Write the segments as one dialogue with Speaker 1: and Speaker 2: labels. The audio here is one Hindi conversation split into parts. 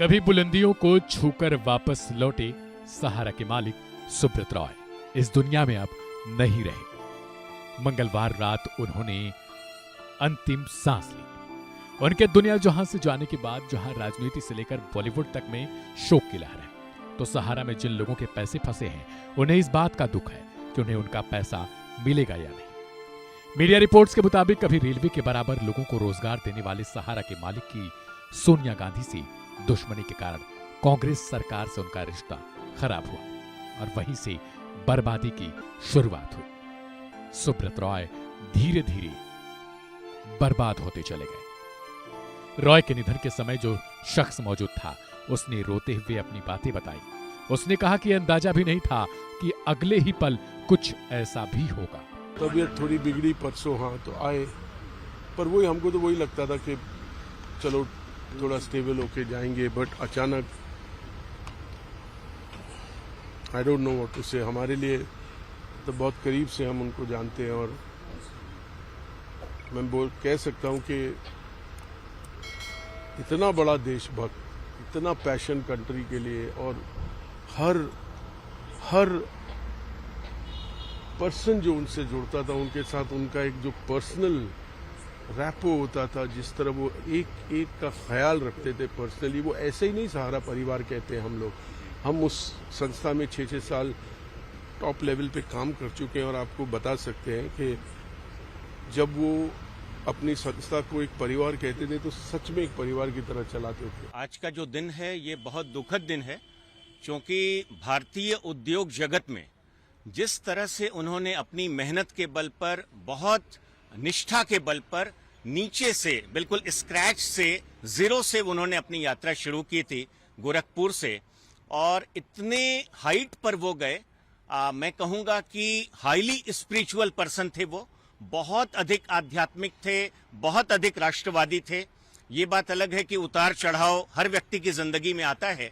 Speaker 1: कभी बुलंदियों को छूकर वापस लौटे सहारा के मालिक सुब्रत रॉय इस दुनिया में अब नहीं रहे। मंगलवार रात उन्होंने अंतिम सांस ली। उनके दुनिया जहां से जाने के बाद जहां राजनीति से लेकर बॉलीवुड तक में शोक की लहर है, तो सहारा में जिन लोगों के पैसे फंसे हैं उन्हें इस बात का दुख है कि उन्हें उनका पैसा मिलेगा या नहीं। मीडिया रिपोर्ट्स के मुताबिक कभी रेलवे के बराबर लोगों को रोजगार देने वाले सहारा के मालिक की सोनिया गांधी से दुश्मनी के कारण कांग्रेस सरकार से उनका रिश्ता खराब हुआ और वहीं से बर्बादी की शुरुआत हुई। सुब्रत रॉय धीरे धीरे बर्बाद होते चले गए। रॉय के निधन के समय जो शख्स मौजूद था उसने रोते हुए अपनी बातें बताई। उसने कहा कि अंदाजा भी नहीं था कि अगले ही पल कुछ ऐसा भी होगा।
Speaker 2: तबीयत थोड़ी बिगड़ी परसों, हाँ तो आए, पर वही हमको तो वही लगता था कि चलो थोड़ा स्टेबल होके जाएंगे, बट अचानक I don't know what to say. हमारे लिए तो बहुत करीब से हम उनको जानते हैं और मैं कह सकता हूँ कि इतना बड़ा देशभक्त, इतना पैशन कंट्री के लिए, और हर पर्सन जो उनसे जुड़ता था उनके साथ उनका एक जो पर्सनल रैपो होता था, जिस तरह वो एक एक का ख्याल रखते थे पर्सनली, वो ऐसे ही नहीं सहारा परिवार कहते हैं हम लोग। हम उस संस्था में 6-6 साल टॉप लेवल पे काम कर चुके हैं और आपको बता सकते हैं कि जब वो अपनी संस्था को एक परिवार कहते थे तो सच में एक परिवार की तरह चलाते थे।
Speaker 3: आज का जो दिन है ये बहुत दुखद दिन है, क्योंकि भारतीय उद्योग जगत में जिस तरह से उन्होंने अपनी मेहनत के बल पर, बहुत निष्ठा के बल पर, नीचे से बिल्कुल स्क्रैच से, जीरो से उन्होंने अपनी यात्रा शुरू की थी गोरखपुर से, और इतने हाइट पर वो गए। मैं कहूंगा कि हाईली स्पिरिचुअल पर्सन थे वो, बहुत अधिक आध्यात्मिक थे, बहुत अधिक राष्ट्रवादी थे। ये बात अलग है कि उतार चढ़ाव हर व्यक्ति की जिंदगी में आता है,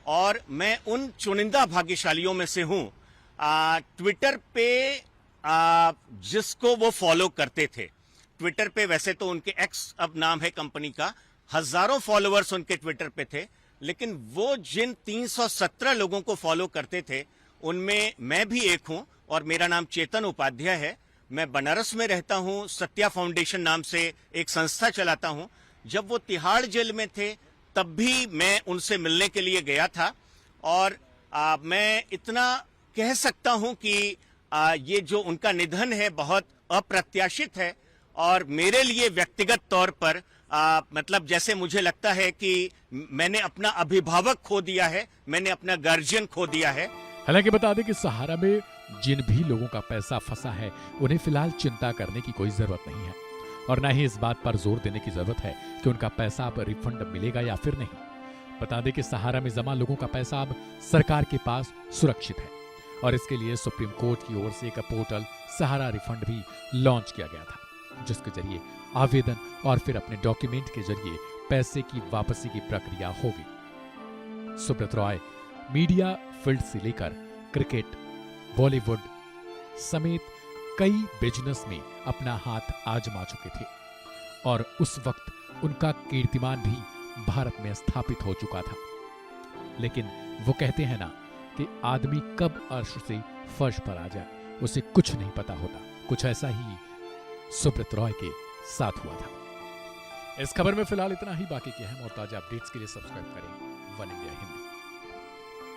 Speaker 3: और मैं उन चुनिंदा भाग्यशालियों में से हूं ट्विटर पे जिसको वो फॉलो करते थे। ट्विटर पे वैसे तो उनके एक्स अब नाम है कंपनी का, हजारों फॉलोअर्स उनके ट्विटर पे थे, लेकिन वो जिन 317 लोगों को फॉलो करते थे उनमें मैं भी एक हूं, और मेरा नाम चेतन उपाध्याय है। मैं बनारस में रहता हूं, सत्या फाउंडेशन नाम से एक संस्था चलाता हूं। जब वो तिहाड़ जेल में थे तब भी मैं उनसे मिलने के लिए गया था, और मैं इतना कह सकता हूं कि ये जो उनका निधन है बहुत अप्रत्याशित है, और मेरे लिए व्यक्तिगत तौर पर मतलब जैसे मुझे लगता है कि मैंने अपना अभिभावक खो दिया है, मैंने अपना गार्जियन खो दिया है।
Speaker 1: हालांकि बता दें कि सहारा में जिन भी लोगों का पैसा फंसा है उन्हें फिलहाल चिंता करने की कोई जरूरत नहीं है, और न ही इस बात पर जोर देने की जरूरत है कि उनका पैसा अब रिफंड मिलेगा या फिर नहीं। बता दें कि सहारा में जमा लोगों का पैसा अब सरकार के पास सुरक्षित है, और इसके लिए सुप्रीम कोर्ट की ओर से एक पोर्टल सहारा रिफंड भी लॉन्च किया गया था, जिसके जरिए आवेदन और फिर अपने डॉक्यूमेंट के जरिए पैसे की वापसी की प्रक्रिया होगी। सुब्रत रॉय मीडिया फील्ड से लेकर क्रिकेट, बॉलीवुड समेत कई बिजनेस में अपना हाथ आजमा चुके थे, और उस वक्त उनका कीर्तिमान भी भारत में स्थापित हो चुका था। लेकिन वो कहते हैं ना कि आदमी कब अर्श से फर्श पर आ जाए उसे कुछ नहीं पता होता। कुछ ऐसा ही सुब्रत रॉय के साथ हुआ था। इस खबर में फिलहाल इतना ही। बाकी के अहम और ताजा अपडेट्स के लिए सब्सक्राइब करें वन इंडिया हिंदी।